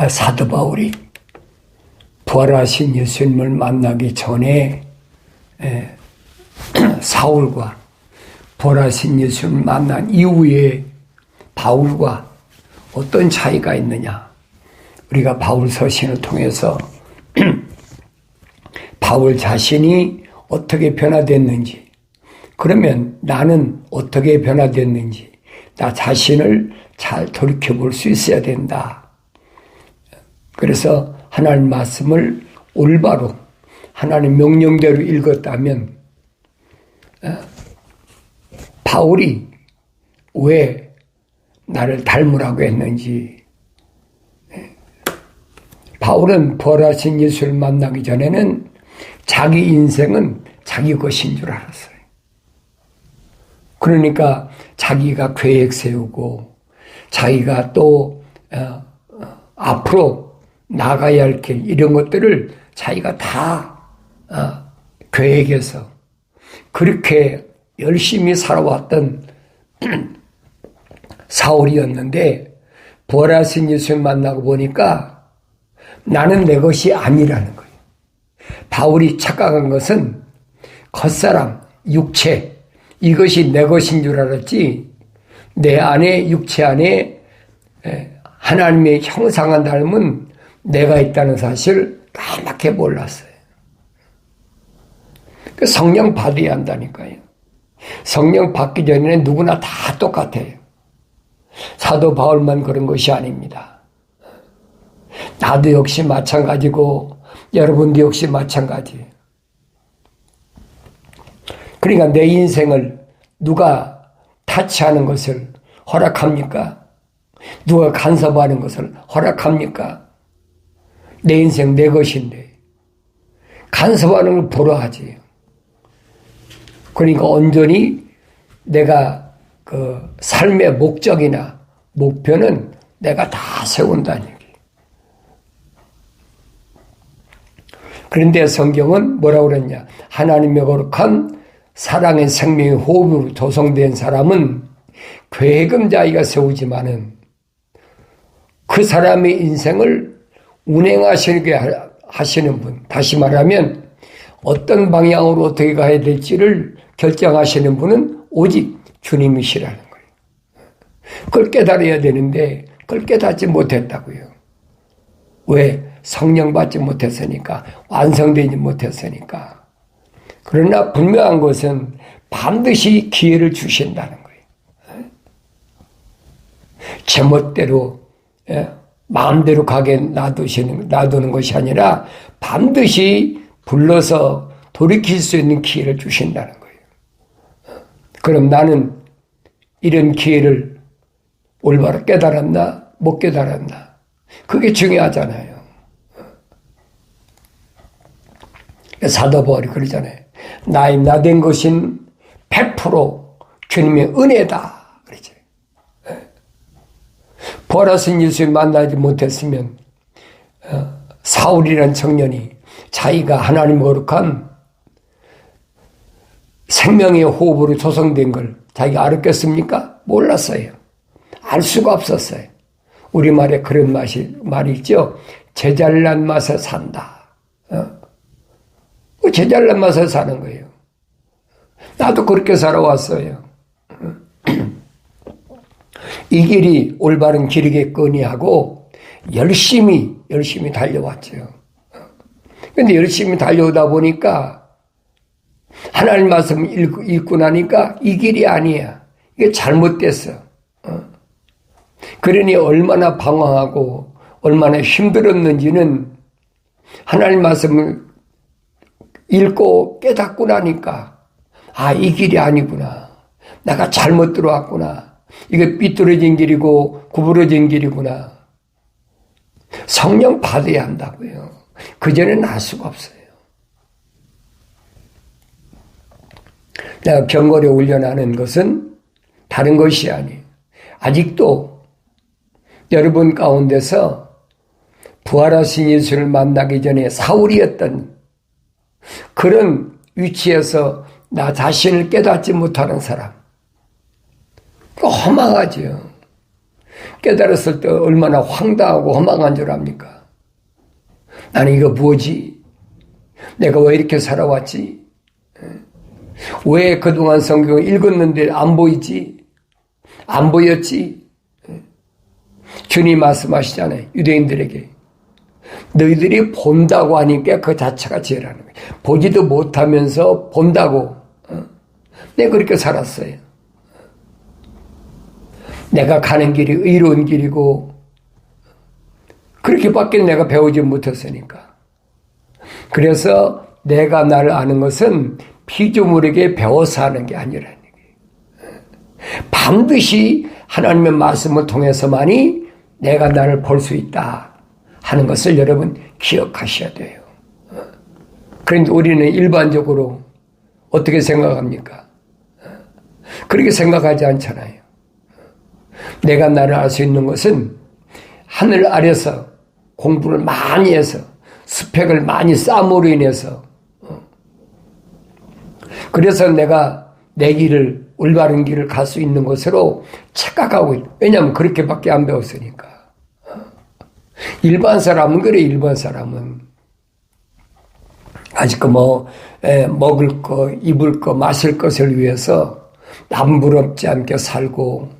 사도 바울이 부활하신 예수님을 만나기 전에 사울과 부활하신 예수님을 만난 이후에 바울과 어떤 차이가 있느냐, 우리가 바울 서신을 통해서 바울 자신이 어떻게 변화됐는지, 그러면 나는 어떻게 변화됐는지 나 자신을 잘 돌이켜볼 수 있어야 된다. 그래서 하나님 말씀을 올바로 하나님 명령대로 읽었다면 바울이 왜 나를 닮으라고 했는지, 바울은 부활하신 예수를 만나기 전에는 자기 인생은 자기 것인 줄 알았어요. 그러니까 자기가 계획 세우고 자기가 또 앞으로 나가야 할 길, 이런 것들을 자기가 다 계획해서 그렇게 열심히 살아왔던 사울이었는데, 부활하신 예수를 만나고 보니까 나는 내 것이 아니라는 거예요. 바울이 착각한 것은 겉사람, 육체, 이것이 내 것인 줄 알았지, 내 안에, 육체 안에 하나님의 형상을 닮은 내가 있다는 사실을 까맣게 몰랐어요. 성령 받아야 한다니까요. 성령 받기 전에는 누구나 다 똑같아요. 사도 바울만 그런 것이 아닙니다. 나도 역시 마찬가지고 여러분도 역시 마찬가지예요. 그러니까 내 인생을 누가 타치하는 것을 허락합니까? 누가 간섭하는 것을 허락합니까? 내 인생 내 것인데 간섭하는 걸 보러 하지. 그러니까 온전히 내가 그 삶의 목적이나 목표는 내가 다 세운다는 얘기. 그런데 성경은 뭐라고 그랬냐? 하나님의 거룩한 사랑의 생명의 호흡으로 조성된 사람은 계획은 자기가 세우지만은 그 사람의 인생을 운행하시게 하시는 분, 다시 말하면 어떤 방향으로 어떻게 가야 될지를 결정하시는 분은 오직 주님이시라는 거예요. 그걸 깨달아야 되는데 그걸 깨닫지 못했다고요. 왜? 성령 받지 못했으니까, 완성되지 못했으니까. 그러나 분명한 것은 반드시 기회를 주신다는 거예요. 제멋대로 마음대로 가게 놔두는 것이 아니라 반드시 불러서 돌이킬 수 있는 기회를 주신다는 거예요. 그럼 나는 이런 기회를 올바로 깨달았나 못 깨달았나, 그게 중요하잖아요. 사도 바울이 그러잖아요. 나의 나된 것인 100% 주님의 은혜다 그러죠. 부활하신 예수를 만나지 못했으면 사울이라는 청년이 자기가 하나님 거룩한 생명의 호흡으로 조성된 걸 자기가 알았겠습니까? 몰랐어요. 알 수가 없었어요. 우리말에 그런 말이 있죠. 제잘난 맛에 산다. 제잘난 맛에 사는 거예요. 나도 그렇게 살아왔어요. 이 길이 올바른 길이겠거니 하고 열심히 달려왔죠. 근데 열심히 달려오다 보니까 하나님 말씀 읽고 나니까 이 길이 아니야. 이게 잘못됐어. 그러니 얼마나 방황하고 얼마나 힘들었는지는 하나님 말씀을 읽고 깨닫고 나니까, 아, 이 길이 아니구나. 내가 잘못 들어왔구나. 이게 삐뚤어진 길이고 구부러진 길이구나. 성령 받아야 한다고요. 그전에는 알 수가 없어요. 내가 경건에 훈련하는 것은 다른 것이 아니에요. 아직도 여러분 가운데서 부활하신 예수를 만나기 전에 사울이었던 그런 위치에서 나 자신을 깨닫지 못하는 사람, 험악하지요. 깨달았을 때 얼마나 황당하고 허망한 줄 압니까? 나는 이거 뭐지? 내가 왜 이렇게 살아왔지? 왜 그동안 성경을 읽었는데 안 보이지? 안 보였지? 주님 말씀하시잖아요. 유대인들에게. 너희들이 본다고 하니까 그 자체가 죄라는 거예요. 보지도 못하면서 본다고. 내가 그렇게 살았어요. 내가 가는 길이 의로운 길이고 그렇게밖에 내가 배우지 못했으니까. 그래서 내가 나를 아는 것은 피조물에게 배워서 하는 게 아니라는 거예요. 반드시 하나님의 말씀을 통해서만이 내가 나를 볼 수 있다 하는 것을 여러분 기억하셔야 돼요. 그런데 우리는 일반적으로 어떻게 생각합니까? 그렇게 생각하지 않잖아요. 내가 나를 알 수 있는 것은 하늘 아래서 공부를 많이 해서 스펙을 많이 쌓음으로 인해서 그래서 내가 내 길을 올바른 길을 갈 수 있는 것으로 착각하고 있다. 왜냐하면 그렇게밖에 안 배웠으니까. 일반 사람은 그래. 일반 사람은 아직 먹을 거, 입을 거, 마실 것을 위해서 남부럽지 않게 살고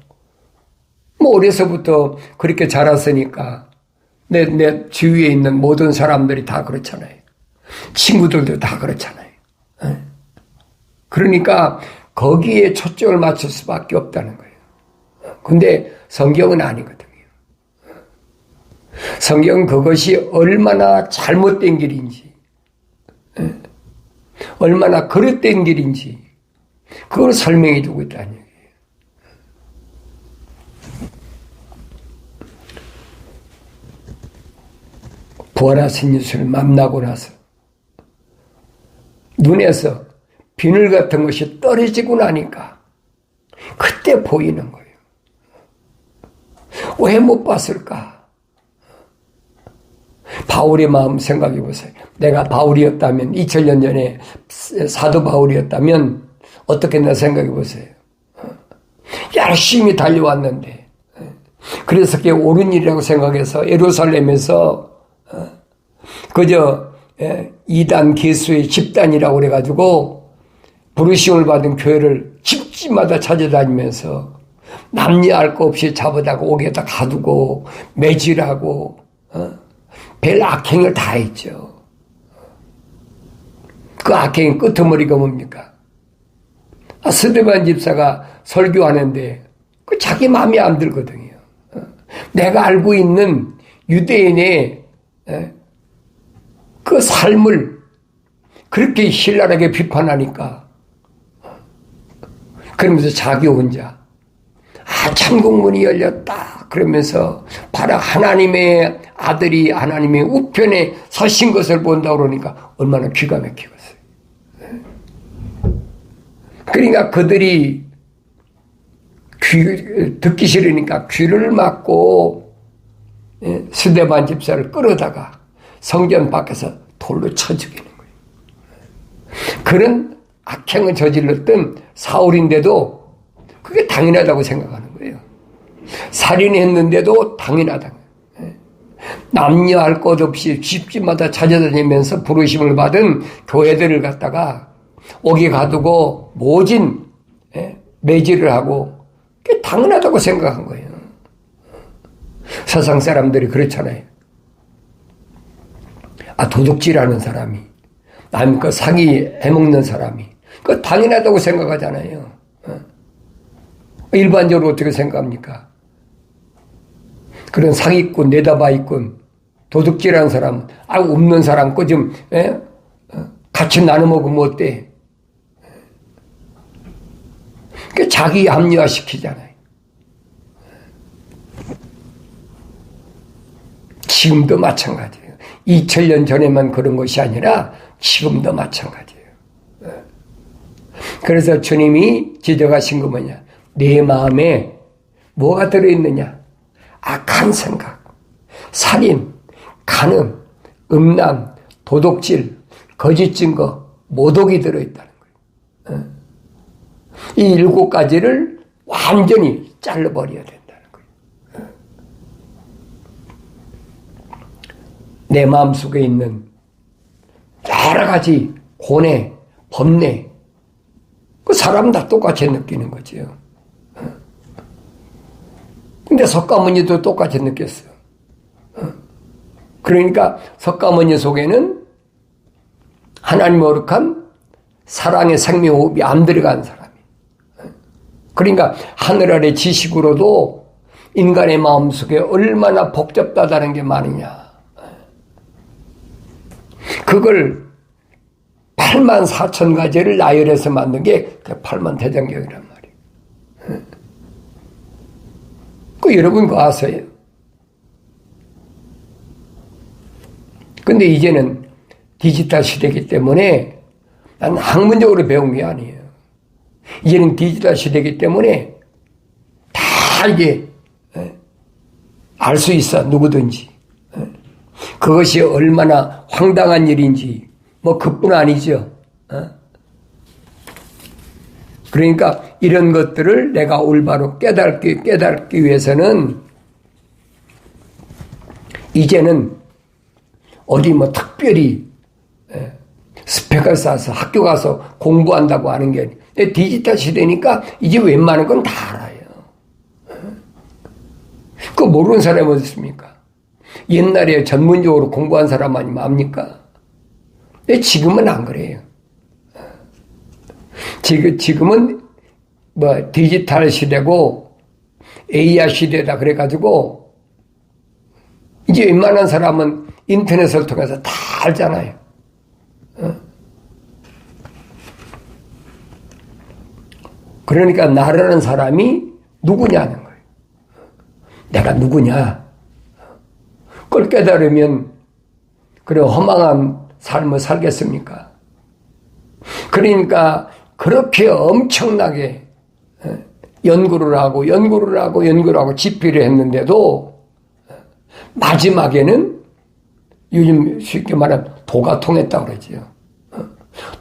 어려서부터 그렇게 자랐으니까 내 주위에 있는 모든 사람들이 다 그렇잖아요. 친구들도 다 그렇잖아요. 그러니까 거기에 초점을 맞출 수밖에 없다는 거예요. 근데 성경은 아니거든요. 성경은 그것이 얼마나 잘못된 길인지, 얼마나 그릇된 길인지 그걸 설명해 주고 있다는 얘기예요. 부활하신 예수를 만나고 나서 눈에서 비늘 같은 것이 떨어지고 나니까 그때 보이는 거예요. 왜 못 봤을까? 바울의 마음 생각해 보세요. 내가 바울이었다면 2000년 전에 사도 바울이었다면 어떻게 했나 생각해 보세요. 열심히 달려왔는데 그래서 그게 옳은 일이라고 생각해서 예루살렘에서 그저 이단 개수의 집단이라고 그래가지고 부르심을 받은 교회를 집집마다 찾아다니면서 남녀 알 거 없이 잡아다가 옥에다 가두고 매질하고 별 악행을 다 했죠. 그 악행의 끄트머리가 뭡니까? 스데반 집사가 설교하는데 그 자기 마음에 안 들거든요. 내가 알고 있는 유대인의 그 삶을 그렇게 신랄하게 비판하니까 그러면서 자기 혼자 천국문이 열렸다 그러면서 바로 하나님의 아들이 하나님의 우편에 서신 것을 본다고 그러니까 얼마나 기가 막히겠어요. 그러니까 그들이 듣기 싫으니까 귀를 막고 스데반 집사를 끌어다가 성전 밖에서 돌로 쳐 죽이는 거예요. 그런 악행을 저질렀던 사울인데도 그게 당연하다고 생각하는 거예요. 살인했는데도 당연하다. 남녀 할 것 없이 집집마다 찾아다니면서 부르심을 받은 교회들을 갖다가 옥에 가두고 모진 매질을 하고 그게 당연하다고 생각한 거예요. 세상 사람들이 그렇잖아요. 도둑질하는 사람이 남 그 사기 해먹는 사람이 그 당연하다고 생각하잖아요. 일반적으로 어떻게 생각합니까? 그런 사기꾼, 내다바이꾼, 도둑질하는 사람, 없는 사람 거 좀 같이 나눠 먹으면 어때? 그 자기 합리화 시키잖아요. 지금도 마찬가지예요. 2000년 전에만 그런 것이 아니라 지금도 마찬가지예요. 그래서 주님이 지적하신 거 뭐냐? 내 마음에 뭐가 들어있느냐? 악한 생각, 살인, 간음, 음란, 도둑질, 거짓 증거, 모독이 들어있다는 거예요. 이 7가지를 완전히 잘라버려야 된다는 거예요. 내 마음속에 있는 여러 가지 고뇌, 번뇌, 그 사람 다 똑같이 느끼는 거죠. 근데 석가모니도 똑같이 느꼈어요. 그러니까 석가모니 속에는 하나님 거룩한 사랑의 생명호흡이 안 들어간 사람이. 그러니까 하늘 아래 지식으로도 인간의 마음속에 얼마나 복잡하다는 게 많으냐. 그걸 84,000가지를 나열해서 만든 게 그 8만대장경이란 말이에요. 그 여러분 그거 아세요? 근데 이제는 디지털 시대이기 때문에 난 학문적으로 배운 게 아니에요. 이제는 디지털 시대이기 때문에 다 이게 알 수 있어, 누구든지. 그것이 얼마나 황당한 일인지 뭐 그뿐 아니죠. 그러니까 이런 것들을 내가 올바로 깨닫기 위해서는 이제는 어디 뭐 특별히 스펙을 쌓아서 학교 가서 공부한다고 하는 게 아니에요. 디지털 시대니까 이제 웬만한 건 다 알아요. 그거 모르는 사람이 어디 있습니까? 옛날에 전문적으로 공부한 사람 아니면 압니까? 근데 지금은 안 그래요. 지금은 뭐 디지털 시대고 AI 시대다 그래가지고 이제 웬만한 사람은 인터넷을 통해서 다 알잖아요. 그러니까 나라는 사람이 누구냐는 거예요. 내가 누구냐? 그걸 깨달으면 그래 허망한 삶을 살겠습니까? 그러니까 그렇게 엄청나게 연구를 하고 집필을 했는데도 마지막에는 요즘 쉽게 말하면 도가 통했다고 그러지요.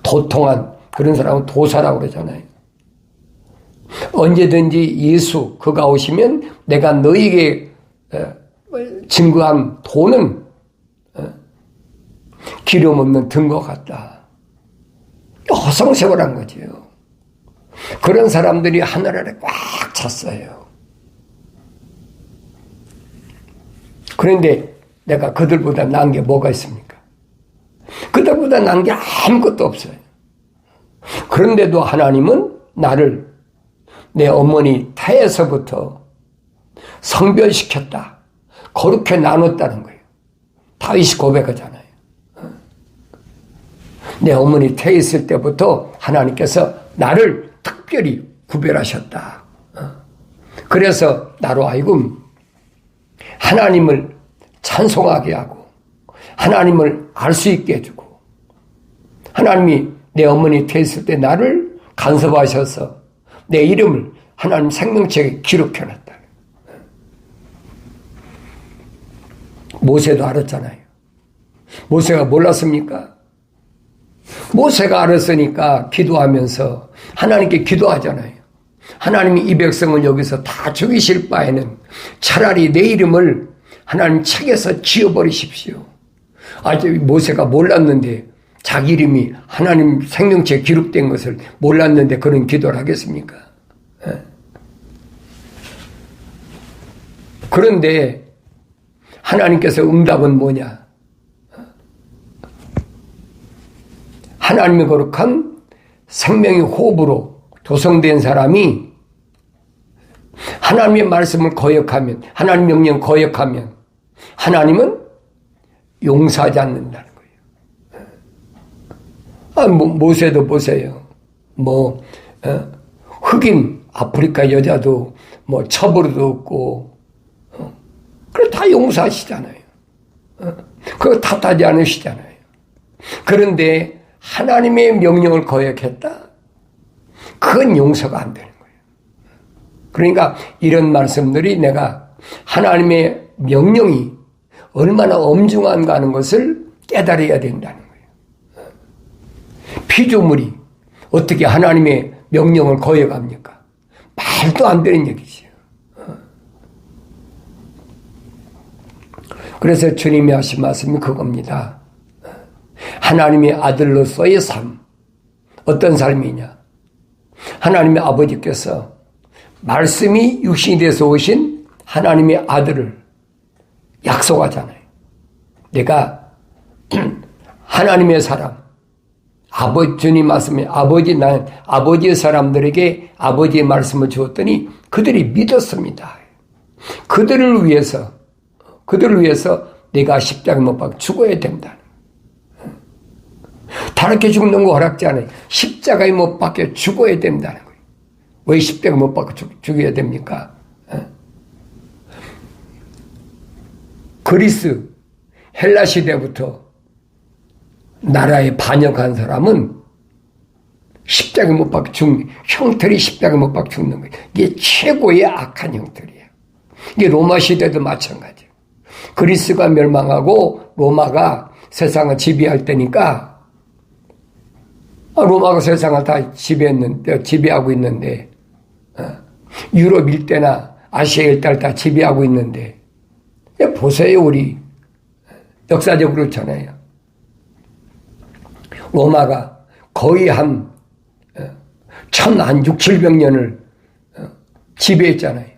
도통한 그런 사람은 도사라고 그러잖아요. 언제든지 예수 그가 오시면 내가 너에게 증거한 도는 기름 없는 등과 같다. 허송세월한 거지요. 그런 사람들이 하늘 아래 꽉 찼어요. 그런데 내가 그들보다 나은 게 뭐가 있습니까? 그들보다 나은 게 아무것도 없어요. 그런데도 하나님은 나를 내 어머니 태에서부터 성별시켰다. 거룩해 나눴다는 거예요. 다윗이 고백하잖아요. 내 어머니 태에 있을 때부터 하나님께서 나를 특별히 구별하셨다. 그래서 나로 하여금 하나님을 찬송하게 하고 하나님을 알 수 있게 해주고 하나님이 내 어머니 태에 있을 때 나를 간섭하셔서 내 이름을 하나님 생명책에 기록해놨다. 모세도 알았잖아요. 모세가 몰랐습니까? 모세가 알았으니까 기도하면서 하나님께 기도하잖아요. 하나님이 이 백성을 여기서 다 죽이실 바에는 차라리 내 이름을 하나님 책에서 지워버리십시오. 아직 모세가 몰랐는데 자기 이름이 하나님 생명체에 기록된 것을 몰랐는데 그런 기도를 하겠습니까? 그런데 하나님께서 응답은 뭐냐? 하나님의 거룩한 생명의 호흡으로 조성된 사람이 하나님의 말씀을 거역하면, 하나님 명령 거역하면 하나님은 용서하지 않는다는 거예요. 모세도 보세요. 흑인 아프리카 여자도 처벌도 없고, 그래 다 용서하시잖아요. 그거 탓하지 않으시잖아요. 그런데 하나님의 명령을 거역했다? 그건 용서가 안 되는 거예요. 그러니까 이런 말씀들이 내가 하나님의 명령이 얼마나 엄중한가 하는 것을 깨달아야 된다는 거예요. 피조물이 어떻게 하나님의 명령을 거역합니까? 말도 안 되는 얘기지요. 그래서 주님이 하신 말씀이 그겁니다. 하나님의 아들로서의 삶. 어떤 삶이냐? 하나님의 아버지께서 말씀이 육신이 돼서 오신 하나님의 아들을 약속하잖아요. 내가 하나님의 사람, 주님 말씀에 난 아버지의 사람들에게 아버지의 말씀을 주었더니 그들이 믿었습니다. 그들을 위해서 내가 십자가에 못 박혀 죽어야 된다. 다르게 죽는 거 허락지 않아요. 십자가에 못 박혀 죽어야 된다는 거예요. 왜 십자가에 못 박혀 죽어야 됩니까? 그리스, 헬라 시대부터 나라에 반역한 사람은 십자가에 못 박혀 죽는, 형틀이 십자가에 못 박혀 죽는 거예요. 이게 최고의 악한 형틀이에요. 이게 로마 시대도 마찬가지예요. 그리스가 멸망하고 로마가 세상을 지배할 때니까 로마가 세상을 다 지배하고 있는데, 유럽 일대나 아시아 일대를 다 지배하고 있는데, 보세요, 우리. 역사적으로 그렇잖아요. 로마가 거의 한 1600년을 지배했잖아요.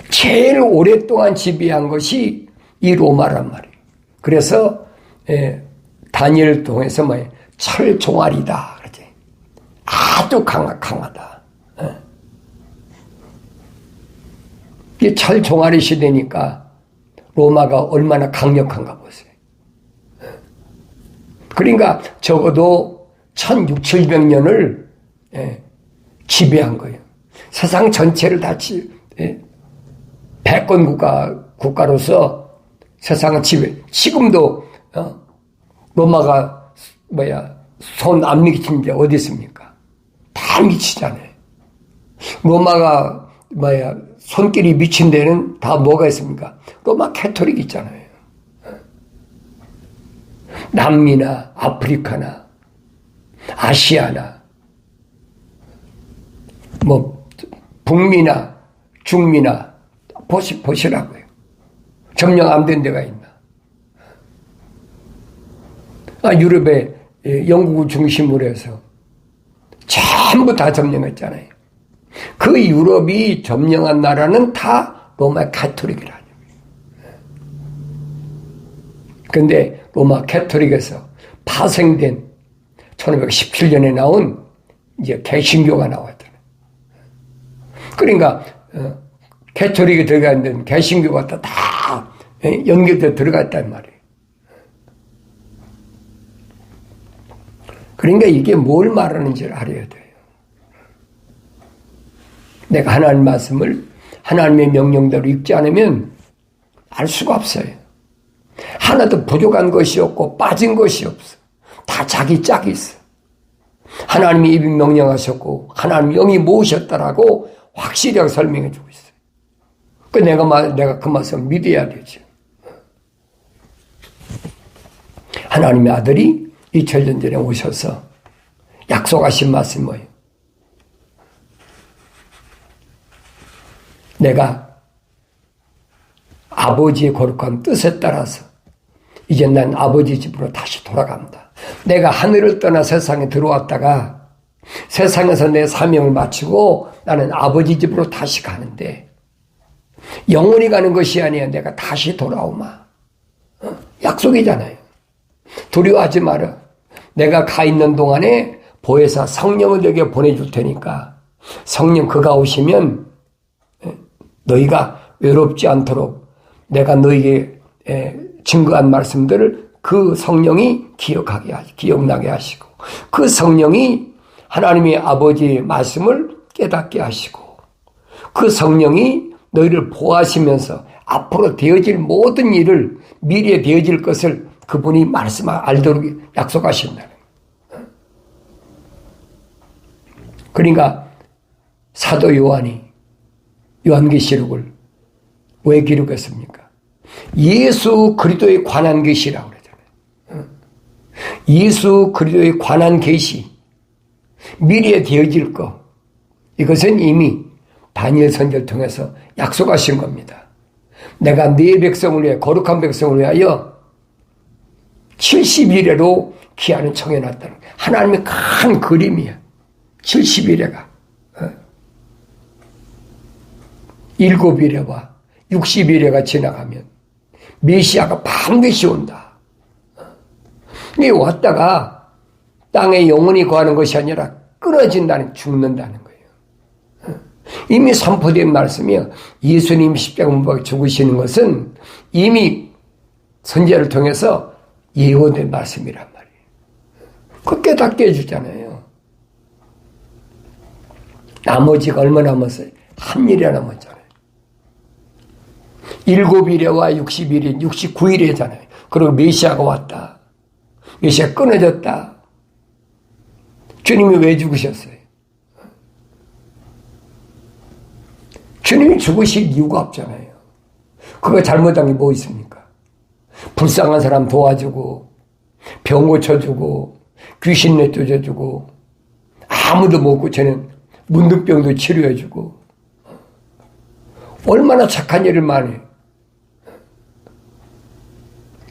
제일 오랫동안 지배한 것이 이 로마란 말이에요. 그래서, 다니엘을 통해서 철종알이다. 그러지. 아주 강하다. 이게 철종알이 시대니까 로마가 얼마나 강력한가 보세요. 그러니까 적어도 1600년을 지배한 거예요. 세상 전체를 다 패권 국가로서 세상을 지배. 지금도 로마가 손 안 미친 게 어디 있습니까? 다 미치잖아요. 로마가 손길이 미친 데는 다 뭐가 있습니까? 로마 캐토릭 있잖아요. 남미나 아프리카나 아시아나 북미나 중미나 보시라고요. 점령 안 된 데가 있나? 유럽에 영국을 중심으로 해서 전부 다 점령했잖아요. 그 유럽이 점령한 나라는 다 로마 가톨릭이라는 거예요. 그런데 로마 가톨릭에서 파생된 1517년에 나온 이제 개신교가 나왔잖아요. 그러니까 가톨릭이 들어가 있는 개신교가 다 연결돼 들어갔단 말이에요. 그러니까 이게 뭘 말하는지를 알아야 돼요. 내가 하나님 말씀을 하나님의 명령대로 읽지 않으면 알 수가 없어요. 하나도 부족한 것이 없고 빠진 것이 없어. 다 자기 짝이 있어. 하나님이 입이 명령하셨고 하나님 영이 모으셨다라고 확실하게 설명해 주고 있어요. 내가 그 말씀을 믿어야 되죠. 하나님의 아들이 2000년 전에 오셔서 약속하신 말씀이 뭐예요? 내가 아버지의 거룩한 뜻에 따라서 이제 난 아버지 집으로 다시 돌아간다. 내가 하늘을 떠나 세상에 들어왔다가 세상에서 내 사명을 마치고 나는 아버지 집으로 다시 가는데 영원히 가는 것이 아니야. 내가 다시 돌아오마. 약속이잖아요. 두려워하지 마라. 내가 가 있는 동안에 보혜사 성령을 너에게 보내줄 테니까 성령 그가 오시면 너희가 외롭지 않도록 내가 너희에게 증거한 말씀들을 그 성령이 기억나게 하시고 그 성령이 하나님의 아버지의 말씀을 깨닫게 하시고 그 성령이 너희를 보호하시면서 앞으로 되어질 모든 일을 미래에 되어질 것을 그분이 알도록 약속하신다는 거예요. 그러니까 사도 요한이 요한계시록을 왜 기록했습니까? 예수 그리스도에 관한 계시라고 그러잖아요. 예수 그리스도에 관한 계시, 미래에 되어질 것, 이것은 이미 다니엘 선지자를 통해서 약속하신 겁니다. 내가 네 백성을 위해, 거룩한 백성을 위하여 70일에로 기한을 정해놨다는 거야. 하나님의 큰 그림이야. 70일에가 7일에와 60일에가 지나가면 메시아가 반드시 온다. 이 왔다가 땅에 영원히 거하는 것이 아니라 끊어진다는, 죽는다는 거예요. 이미 선포된 말씀이요. 예수님 십자가 못 박혀 죽으시는 것은 이미 선지자를 통해서 예고된 말씀이란 말이에요. 그 깨닫게 해주잖아요. 나머지가 얼마 남았어요? 한 일이 남았잖아요. 7일에와 60일이 69일이잖아요. 그리고 메시아가 왔다. 메시아 끊어졌다. 주님이 왜 죽으셨어요? 주님이 죽으실 이유가 없잖아요. 그거 잘못한 게 뭐 있습니까? 불쌍한 사람 도와주고, 병 고쳐주고, 귀신 내쫓아주고, 아무도 못 고치는 문둥병도 치료해주고, 얼마나 착한 일을 많이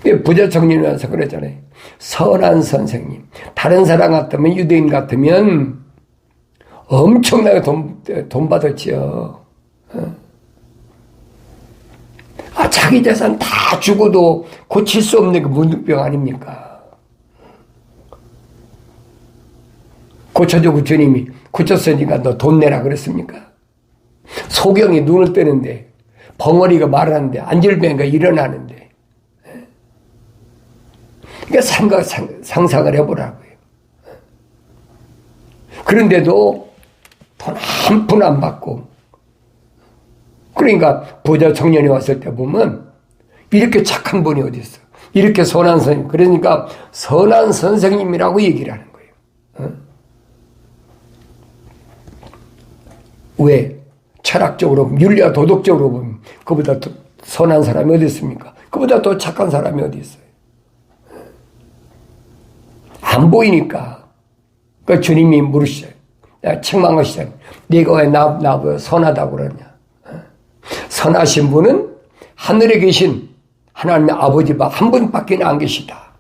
해요. 부자 청년이 와서 그랬잖아요. 선한 선생님. 다른 사람 같으면, 유대인 같으면 엄청나게 돈 받았지요. 자기 재산 다 주고도 고칠 수 없는 그 문둥병 아닙니까? 고쳐주고 주님이 고쳤으니까 너 돈 내라 그랬습니까? 소경이 눈을 뜨는데, 벙어리가 말하는데, 안질병이가 일어나는데, 그러니까 상상을 해보라고요. 그런데도 돈 한 푼 안 받고, 그러니까 부자 청년이 왔을 때 보면 이렇게 착한 분이 어디 있어? 이렇게 선한 선생님. 그러니까 선한 선생님이라고 얘기를 하는 거예요. 왜? 철학적으로, 윤리와 도덕적으로 보면 그보다 더 선한 사람이 어디 있습니까? 그보다 더 착한 사람이 어디 있어요? 안 보이니까. 그러니까 주님이 물으시잖아요. 책망하시잖아요. 네가 왜 나보고 선하다고 그러냐? 선하신 분은 하늘에 계신 하나님의 아버지가 한 분밖에 안 계시다.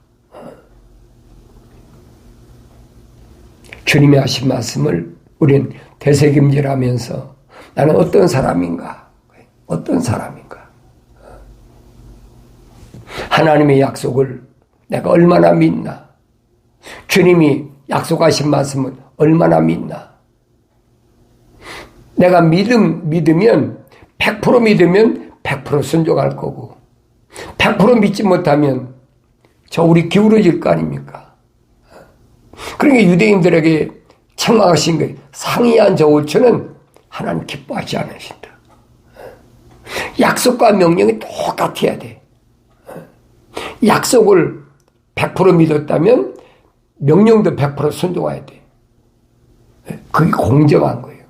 주님이 하신 말씀을 우리는 되새김질하면서 나는 어떤 사람인가? 어떤 사람인가? 하나님의 약속을 내가 얼마나 믿나? 주님이 약속하신 말씀은 얼마나 믿나? 내가 믿으면 100% 믿으면 100% 순종할 거고 100% 믿지 못하면 저 우리 기울어질 거 아닙니까? 그러니까 유대인들에게 책망하신 거예요. 상이한 저 올처는 하나님 기뻐하지 않으신다. 약속과 명령이 똑같아야 돼. 약속을 100% 믿었다면 명령도 100% 순종해야 돼. 그게 공정한 거예요.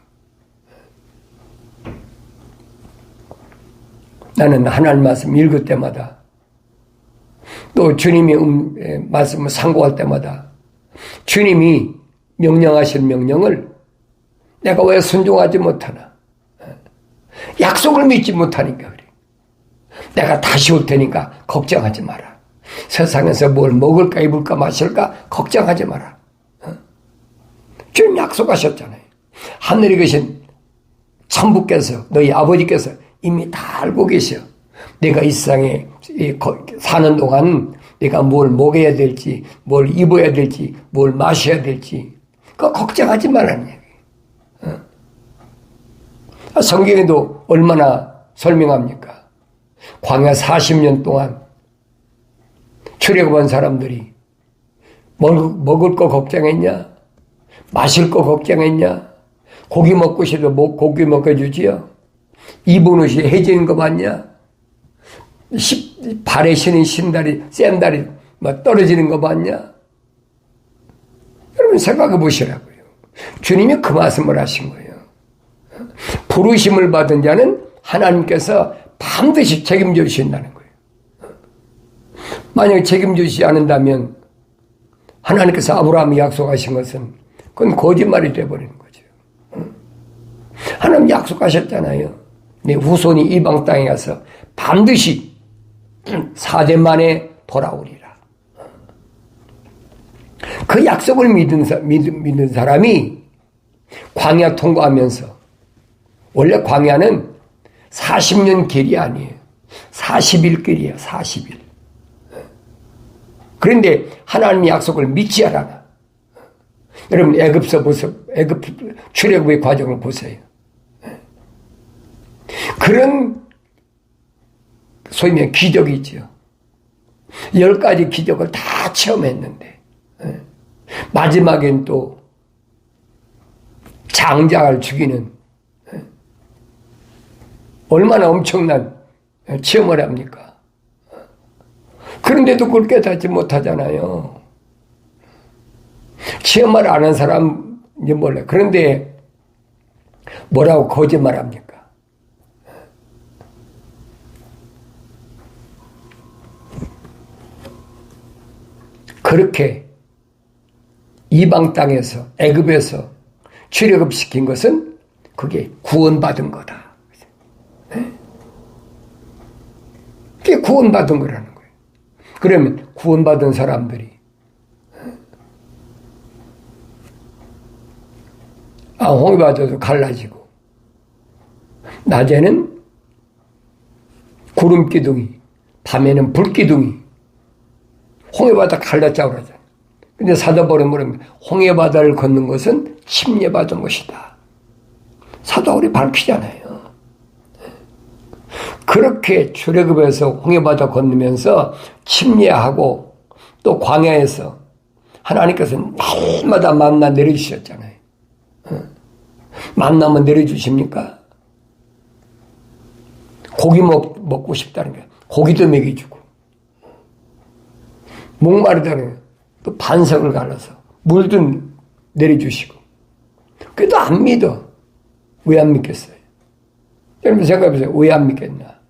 나는 하나님 말씀 읽을 때마다 또 주님의 말씀을 상고할 때마다 주님이 명령하신 명령을 내가 왜 순종하지 못하나? 약속을 믿지 못하니까 그래. 내가 다시 올 테니까 걱정하지 마라. 세상에서 뭘 먹을까 입을까 마실까 걱정하지 마라. 주님 약속하셨잖아요. 하늘에 계신 천부께서 너희 아버지께서 이미 다 알고 계셔. 내가 이 세상에 사는 동안 내가 뭘 먹어야 될지, 뭘 입어야 될지, 뭘 마셔야 될지, 그거 걱정하지 말라는 얘기. 성경에도 얼마나 설명합니까? 광야 40년 동안 출애굽한 사람들이 먹을 거 걱정했냐? 마실 거 걱정했냐? 고기 먹고 싶어도 고기 먹여주지요? 입은 옷이 해지는 거 봤냐? 발에 신은 신다리, 샌다리 떨어지는 거 봤냐? 여러분 생각해 보시라고요. 주님이 그 말씀을 하신 거예요. 부르심을 받은 자는 하나님께서 반드시 책임져 주신다는 거예요. 만약에 책임져 주시지 않는다면 하나님께서 아브라함이 약속하신 것은 그건 거짓말이 되어버리는 거죠. 하나님 약속하셨잖아요. 내 후손이 이방 땅에 가서 반드시 4대 만에 돌아오리라. 그 약속을 믿는 사람이 광야 통과하면서, 원래 광야는 40년 길이 아니에요. 40일 길이에요. 40일. 그런데 하나님의 약속을 믿지 않아. 여러분 애굽 출애굽의 과정을 보세요. 그런 소위 말하면 기적이 있죠. 10가지 기적을 다 체험했는데 마지막엔 또 장자를 죽이는 얼마나 엄청난 체험을 합니까? 그런데도 그걸 깨닫지 못하잖아요. 체험을 안 한 사람 이제 몰라요. 그런데 뭐라고 거짓말합니까? 그렇게 이방 땅에서 애굽에서 출애굽시킨 것은 그게 구원받은 거다. 그게 구원받은 거라는 거예요. 그러면 구원받은 사람들이 홍해바다도 갈라지고 낮에는 구름기둥이 밤에는 불기둥이 홍해바다 갈랐자고 그러잖아요. 근데 사도 바울은 뭐랍니까? 홍해바다를 걷는 것은 침례받은 것이다. 사도 바울이 밝히잖아요. 그렇게 출애굽에서 홍해바다 건너면서 침례하고 또 광야에서 하나님께서 날마다 만나 내려주셨잖아요. 만나면 내려주십니까? 고기 먹고 싶다는 거야. 고기도 먹여주고 목마르다는 또 반석을 갈라서 물도 내려주시고. 그래도 안 믿어. 왜 안 믿겠어요? 여러분 생각해보세요. 왜 안 믿겠나?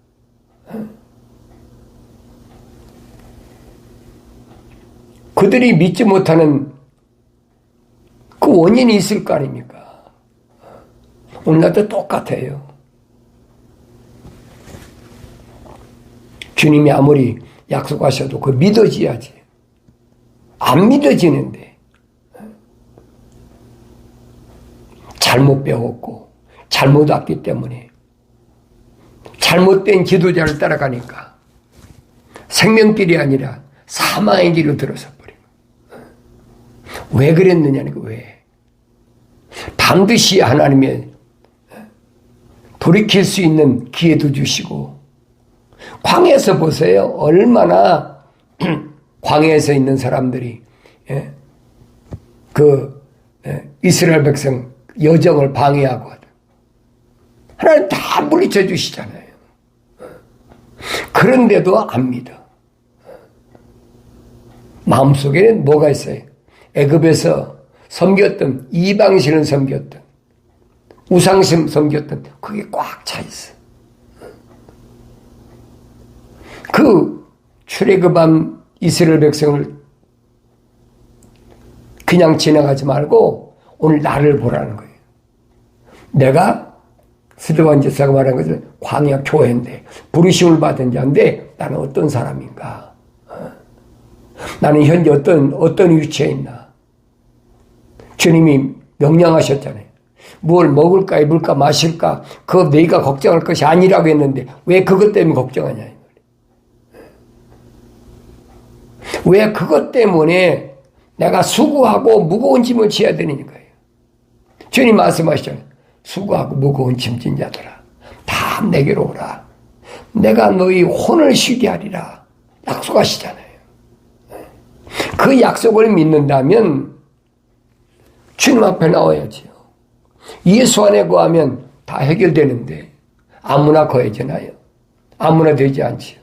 그들이 믿지 못하는 그 원인이 있을 거 아닙니까? 오늘날도 똑같아요. 주님이 아무리 약속하셔도 그 믿어져야지. 안 믿어지는데 잘못 배웠고 잘못 왔기 때문에 잘못된 지도자를 따라가니까 생명길이 아니라 사망의 길로 들어서 버리고. 왜 그랬느냐는 거 왜? 반드시 하나님의 돌이킬 수 있는 기회도 주시고 광야에서 보세요. 얼마나 광야에서 있는 사람들이 이스라엘 백성 여정을 방해하고 하나님 다 물리쳐 주시잖아요. 그런데도 안 믿어. 마음속에는 뭐가 있어요? 애굽에서 섬겼던 이방신을 섬겼던 우상신 섬겼던 그게 꽉 차 있어. 그 출애굽한 이스라엘 백성을 그냥 지나가지 말고 오늘 나를 보라는 거예요. 내가 스데반 집사가 말한 것은 광야 교회인데 부르심을 받은 자인데 나는 어떤 사람인가? 나는 현재 어떤 위치에 있나? 주님이 명령하셨잖아요. 뭘 먹을까 입을까 마실까 그거 너희가 걱정할 것이 아니라고 했는데 왜 그것 때문에 걱정하냐? 왜 그것 때문에 내가 수고하고 무거운 짐을 지어야 되는 거예요. 주님 말씀하시잖아요. 수고하고 무거운 짐진 자들아 다 내게로 오라. 내가 너희 혼을 쉬게 하리라. 약속하시잖아요. 그 약속을 믿는다면 주님 앞에 나와야지요. 예수 안에 거하면 다 해결되는데 아무나 거해지나요? 아무나 되지 않지요.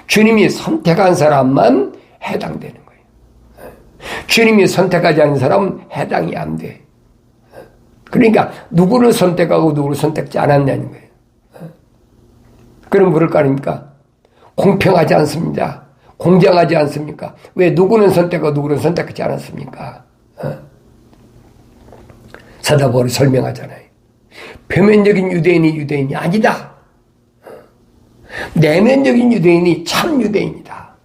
주님이 선택한 사람만 해당되는 거예요. 주님이 선택하지 않은 사람은 해당이 안 돼. 그러니까 누구를 선택하고 누구를 선택지 않았냐는 거예요. 그럼 그럴 거 아닙니까? 공평하지 않습니다. 공정하지 않습니까? 왜 누구는 선택하고 누구는 선택하지 않았습니까? 사도 바울이 설명하잖아요. 표면적인 유대인이 유대인이 아니다. 내면적인 유대인이 참 유대인이다.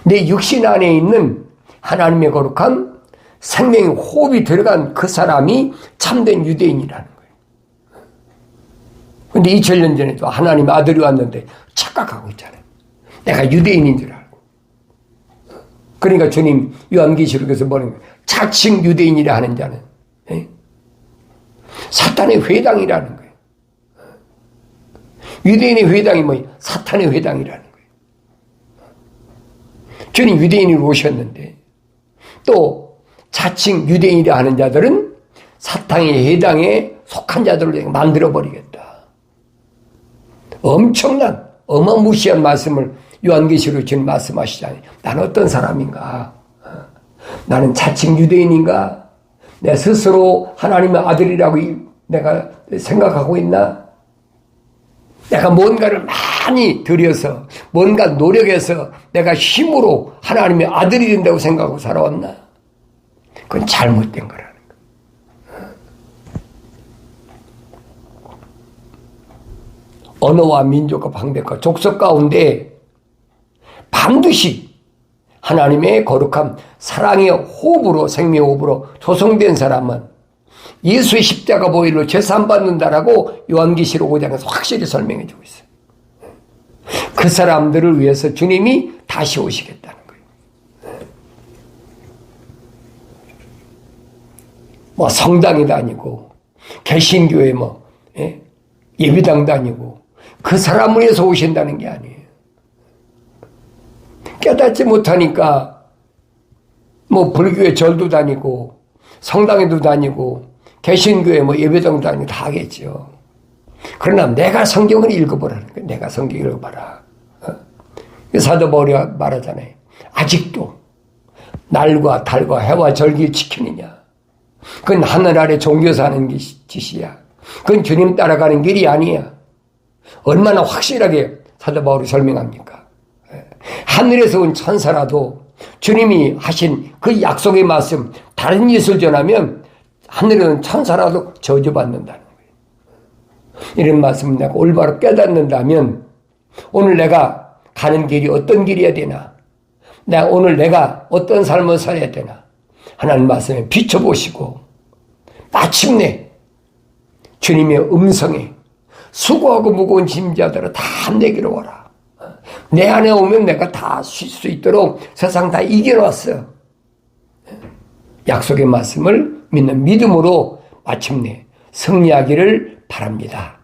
내 육신 안에 있는 하나님의 거룩한 생명의 호흡이 들어간 그 사람이 참된 유대인이라는 거예요. 그런데 2000년 전에도 하나님의 아들이 왔는데 착각하고 있잖아요. 내가 유대인인 줄 알고. 그러니까 주님 요한계시록에서 뭐라는 거예요? 자칭 유대인이라 하는 자는 사탄의 회당이라는 거예요. 유대인의 회당이 뭐예요? 사탄의 회당이라는 거예요. 주님 유대인으로 오셨는데 또 자칭 유대인이라 하는 자들은 사탄의 회당에 속한 자들을 만들어버리겠다. 엄청난 어마무시한 말씀을 요한계시록에 주님 말씀하시잖아요. 나는 어떤 사람인가? 나는 자칭 유대인인가? 내 스스로 하나님의 아들이라고 내가 생각하고 있나? 내가 뭔가를 많이 들여서 뭔가 노력해서 내가 힘으로 하나님의 아들이 된다고 생각하고 살아왔나? 그건 잘못된 거라는 거예요. 언어와 민족과 방백과 족속 가운데 반드시 하나님의 거룩한 사랑의 호흡으로 생명의 호흡으로 조성된 사람은 예수의 십자가 보혈로 제사함받는다라고 요한계시록 5장에서 확실히 설명해 주고 있어요. 그 사람들을 위해서 주님이 다시 오시겠다는 거예요. 뭐 성당에 다니고 개신교회 예배당 다니고 그 사람을 위해서 오신다는 게 아니에요. 깨닫지 못하니까 뭐 불교에 절도 다니고 성당에도 다니고 개신교회 예배당도 다니고 다 하겠죠. 그러나 내가 성경을 읽어보라는 거예요. 내가 성경 읽어봐라. 사도 바울이 말하잖아요. 아직도 날과 달과 해와 절기 지키느냐. 그건 하늘 아래 종교에서 하는 짓이야. 그건 주님 따라가는 길이 아니야. 얼마나 확실하게 사도 바울이 설명합니까? 하늘에서 온 천사라도 주님이 하신 그 약속의 말씀 다른 짓을 전하면 하늘에 온 천사라도 저주받는다는 거예요. 이런 말씀을 내가 올바로 깨닫는다면 오늘 내가 가는 길이 어떤 길이어야 되나? 오늘 내가 어떤 삶을 살아야 되나? 하나님 말씀에 비춰보시고 마침내 주님의 음성에 수고하고 무거운 짐자들아 다 내게로 와라. 내 안에 오면 내가 다 쉴 수 있도록 세상 다 이겨놨어. 약속의 말씀을 믿는 믿음으로 마침내 승리하기를 바랍니다.